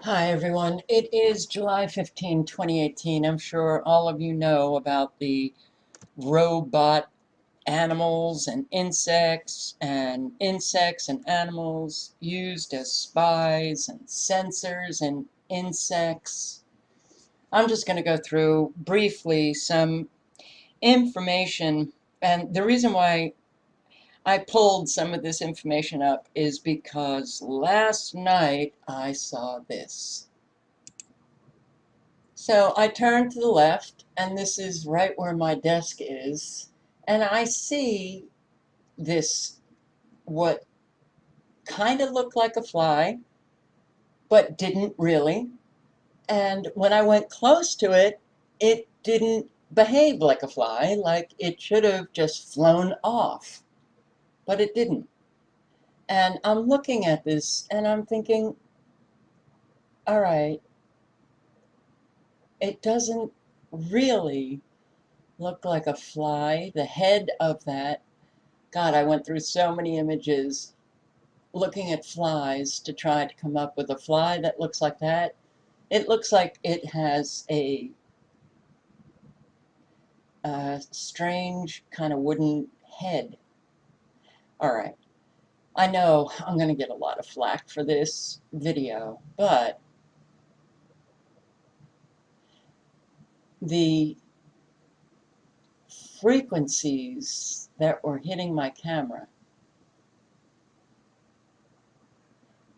Hi, everyone. It is July 15, 2018. I'm sure all of you know about the robot animals and insects and animals used as spies and sensors and insects. I'm just going to go through briefly some information. And the reason why I pulled some of this information up is because last night I saw this. So I turn to the left, and this is right where my desk is, and I see this, what kind of looked like a fly, but didn't really. And when I went close to it, it didn't behave like a fly, like it should have just flown off, but it didn't. And I'm looking at this and I'm thinking, all right, it doesn't really look like a fly. The head of that, God, I went through so many images looking at flies to try to come up with a fly that looks like that. It looks like it has a strange kind of wooden head. All right, I know I'm going to get a lot of flack for this video, but the frequencies that were hitting my camera,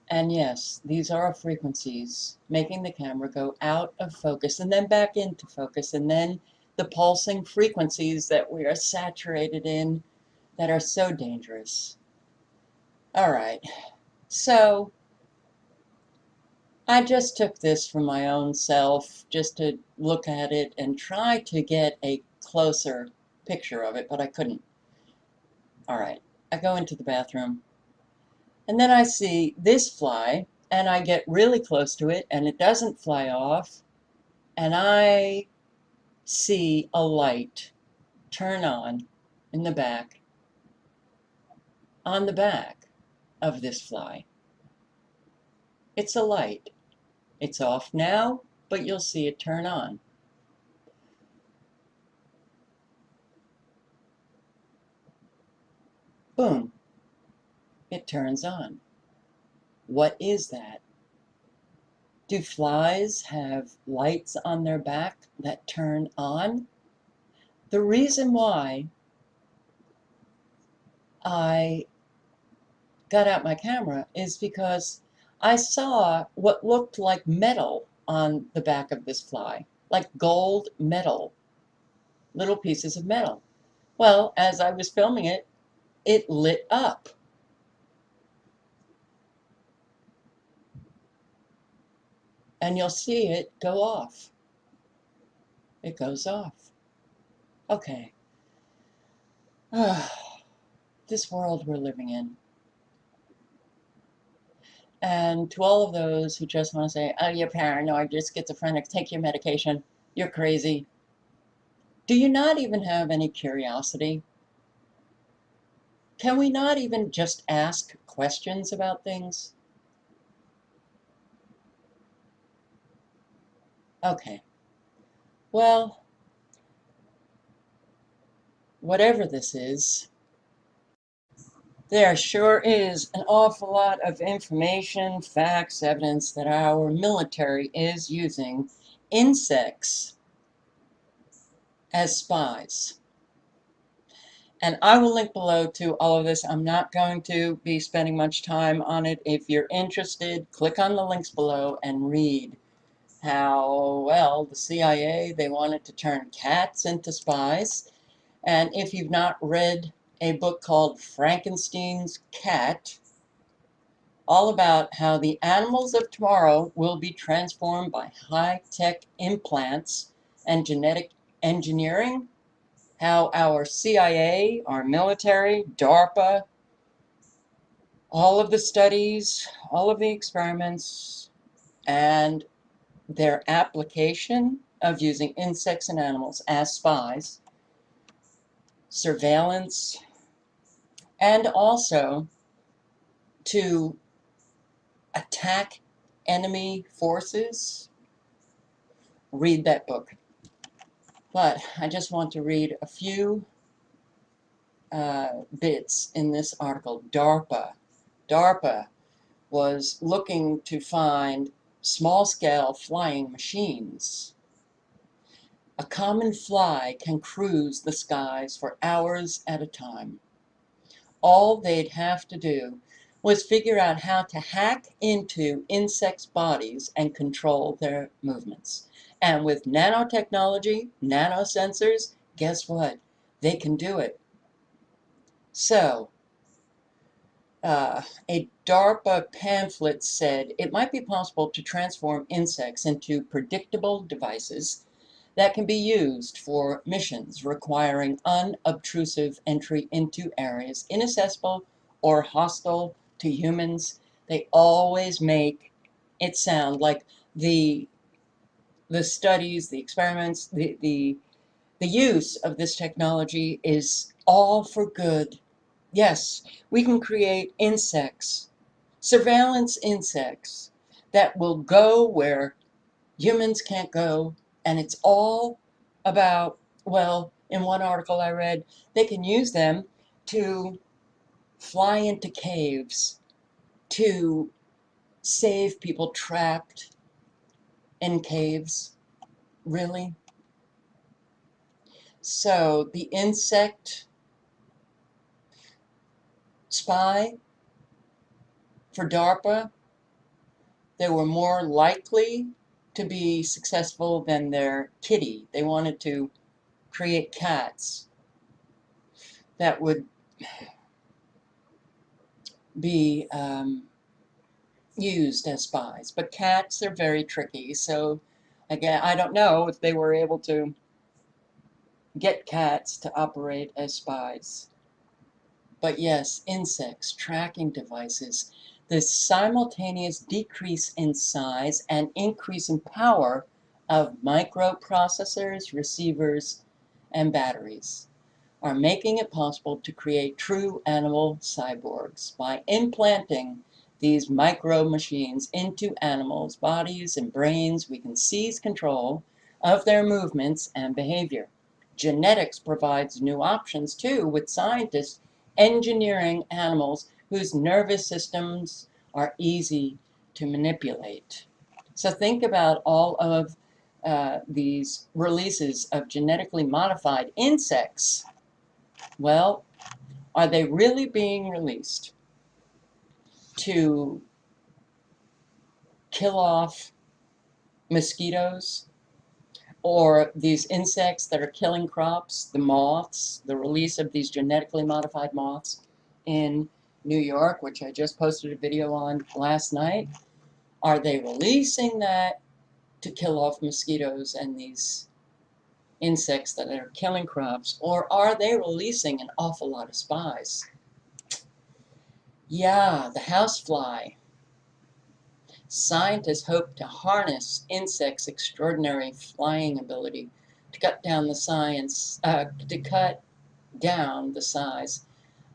and yes, these are frequencies making the camera go out of focus and then back into focus, and then the pulsing frequencies that we are saturated in that are so dangerous. All right, so I just took this for my own self just to look at it and try to get a closer picture of it, but I couldn't. All right, I go into the bathroom and then I see this fly and I get really close to it and it doesn't fly off, and I see a light turn in the back, on the back of this fly. It's a light. It's off now, but you'll see it turn on. Boom, it turns on. What is that? Do flies have lights on their back that turn on? The reason why I got out my camera is because I saw what looked like metal on the back of this fly, like gold metal, little pieces of metal. Well, as I was filming it, it lit up. And you'll see it go off. It goes off. Okay. This world we're living in. And to all of those who just want to say, oh, you're paranoid, you're schizophrenic, take your medication, you're crazy. Do you not even have any curiosity? Can we not even just ask questions about things? Okay. Well, whatever this is, there sure is an awful lot of information, facts, evidence that our military is using insects as spies. And I will link below to all of this. I'm not going to be spending much time on it. If you're interested, click on the links below and read how, well, the CIA, they wanted to turn cats into spies. And if you've not read a book called Frankenstein's Cat, all about how the animals of tomorrow will be transformed by high-tech implants and genetic engineering, how our CIA, our military, DARPA, all of the studies, all of the experiments, and their application of using insects and animals as spies, surveillance, and also to attack Enemy Forces, read that book. But I just want to read a few bits in this article. DARPA was looking to find small-scale flying machines. A common fly can cruise the skies for hours at a time. All they'd have to do was figure out how to hack into insects' bodies and control their movements. And with nanotechnology, nanosensors, guess what? They can do it. So, a DARPA pamphlet said it might be possible to transform insects into predictable devices that can be used for missions requiring unobtrusive entry into areas inaccessible or hostile to humans. They always make it sound like the studies, the experiments, the use of this technology is all for good. Yes, we can create insects, surveillance insects, that will go where humans can't go, and it's all about, well, in one article I read, they can use them to fly into caves to save people trapped in caves. Really? So the insect spy for DARPA, they were more likely to be successful than their kitty. They wanted to create cats that would be used as spies. But cats are very tricky, so again, I don't know if they were able to get cats to operate as spies. But yes, insects, tracking devices, the simultaneous decrease in size and increase in power of microprocessors, receivers, and batteries are making it possible to create true animal cyborgs. By implanting these micro machines into animals' bodies and brains, we can seize control of their movements and behavior. Genetics provides new options too, with scientists engineering animals whose nervous systems are easy to manipulate. So think about all of these releases of genetically modified insects. Well, are they really being released to kill off mosquitoes or these insects that are killing crops, the moths, the release of these genetically modified moths in New York, which I just posted a video on last night? Are they releasing that to kill off mosquitoes and these insects that are killing crops, or are they releasing an awful lot of spies? Yeah, the housefly. Scientists hope to harness insects' extraordinary flying ability to cut down the size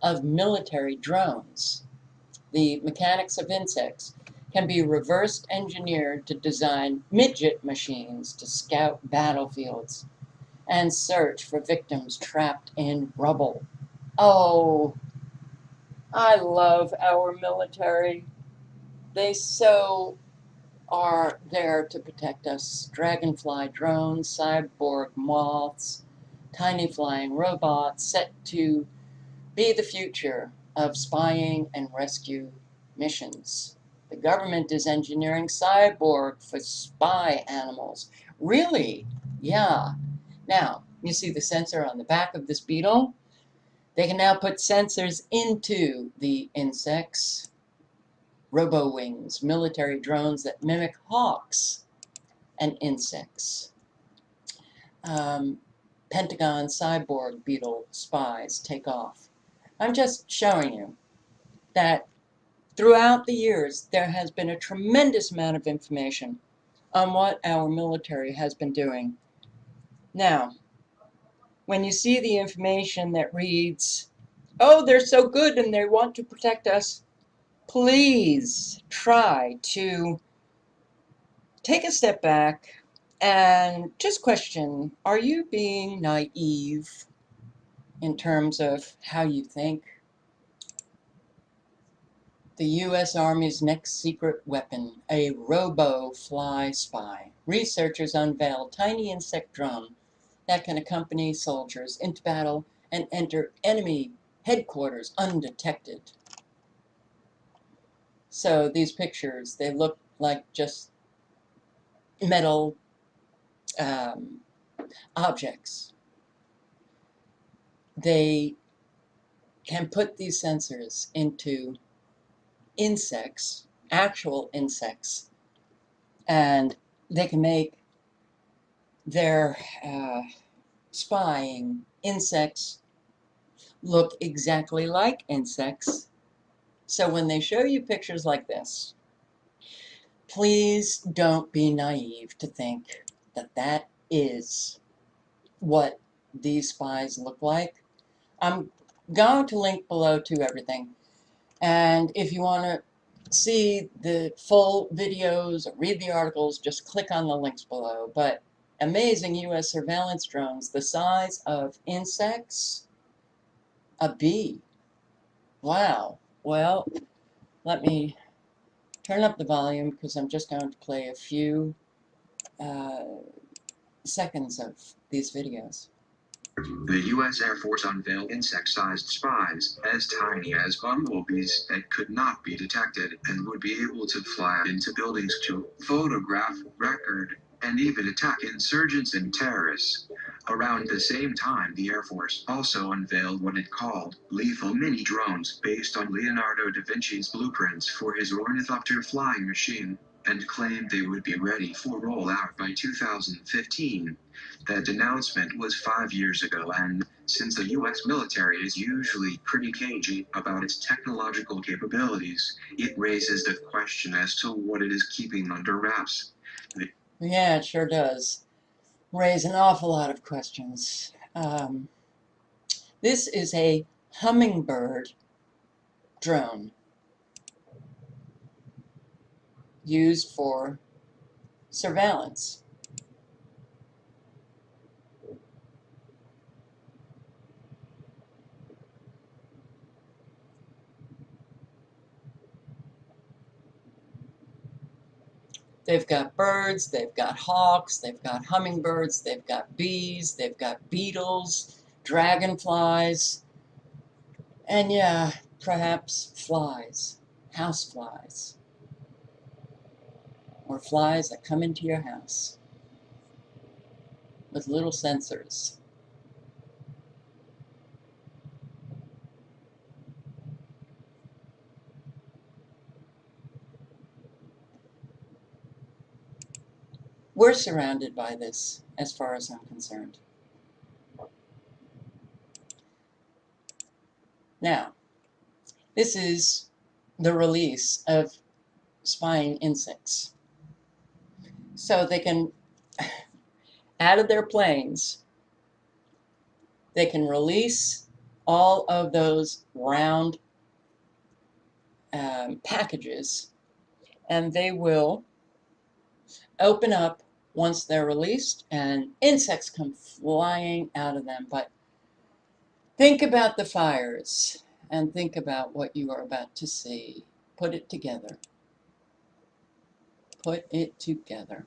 of military drones. The mechanics of insects can be reverse engineered to design midget machines to scout battlefields and search for victims trapped in rubble. Oh, I love our military. They so are there to protect us. Dragonfly drones, cyborg moths, tiny flying robots set to be the future of spying and rescue missions. The government is engineering cyborg for spy animals. Really? Yeah. Now, you see the sensor on the back of this beetle? They can now put sensors into the insects. Robo-wings, military drones that mimic hawks and insects. Pentagon cyborg beetle spies take off. I'm just showing you that throughout the years there has been a tremendous amount of information on what our military has been doing. Now, when you see the information that reads, oh, they're so good and they want to protect us, please try to take a step back and just question, are you being naive in terms of how you think? The U.S. Army's next secret weapon, a robo-fly spy. Researchers unveil tiny insect drone that can accompany soldiers into battle and enter enemy headquarters undetected. So these pictures, they look like just metal objects. They can put these sensors into insects, actual insects, and they can make their spying insects look exactly like insects. So when they show you pictures like this, please don't be naive to think that that is what these spies look like. I'm going to link below to everything. And if you want to see the full videos or read the articles, just click on the links below. But amazing U.S. surveillance drones, the size of insects, a bee. Wow. Well, let me turn up the volume because I'm just going to play a few seconds of these videos. The U.S. Air Force unveiled insect-sized spies, as tiny as bumblebees, that could not be detected and would be able to fly into buildings to photograph, record, and even attack insurgents and terrorists. Around the same time, the Air Force also unveiled what it called lethal mini drones based on Leonardo da Vinci's blueprints for his ornithopter flying machine, and claimed they would be ready for rollout by 2015. That announcement was 5 years ago, and since the U.S. military is usually pretty cagey about its technological capabilities, it raises the question as to what it is keeping under wraps. Yeah, it sure does raise an awful lot of questions. This is a hummingbird drone used for surveillance. They've got birds, they've got hawks, they've got hummingbirds, they've got bees, they've got beetles, dragonflies, and yeah, perhaps flies, house flies, or flies that come into your house with little sensors. We're surrounded by this, as far as I'm concerned. Now, this is the release of spying insects. So they can, out of their planes, they can release all of those round packages, and they will open up once they're released, and insects come flying out of them. But think about the fires, and think about what you are about to see. Put it together. Put it together.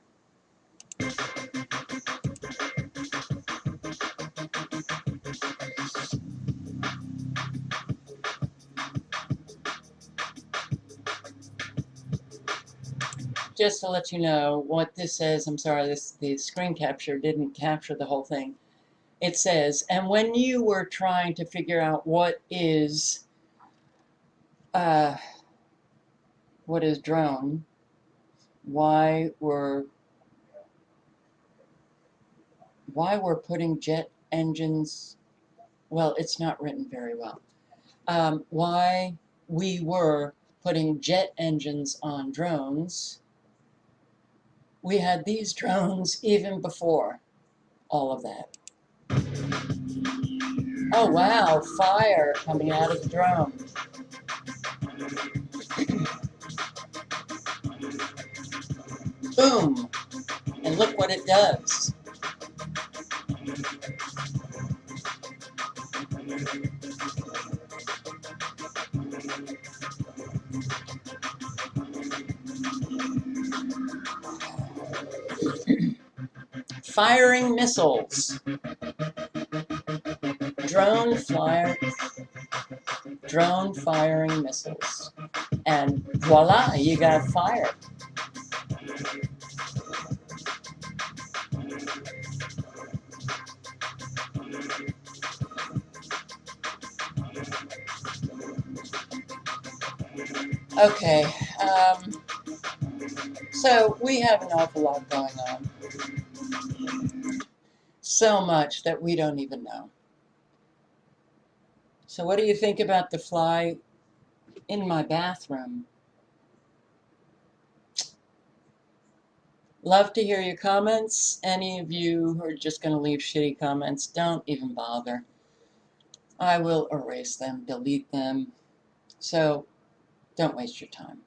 Just to let you know what this says, I'm sorry, the screen capture didn't capture the whole thing. It says, and when you were trying to figure out what is drone, why we're putting jet engines, well, it's not written very well. Why we were putting jet engines on drones. We had these drones even before all of that. Oh wow, fire coming out of the drone. Boom! And look what it does. Firing missiles. Drone firing missiles. And voila, you got fire. Okay, so we have an awful lot going on. So much that we don't even know. So what do you think about the fly in my bathroom? Love to hear your comments. Any of you who are just going to leave shitty comments, don't even bother. I will erase them, delete them. So don't waste your time.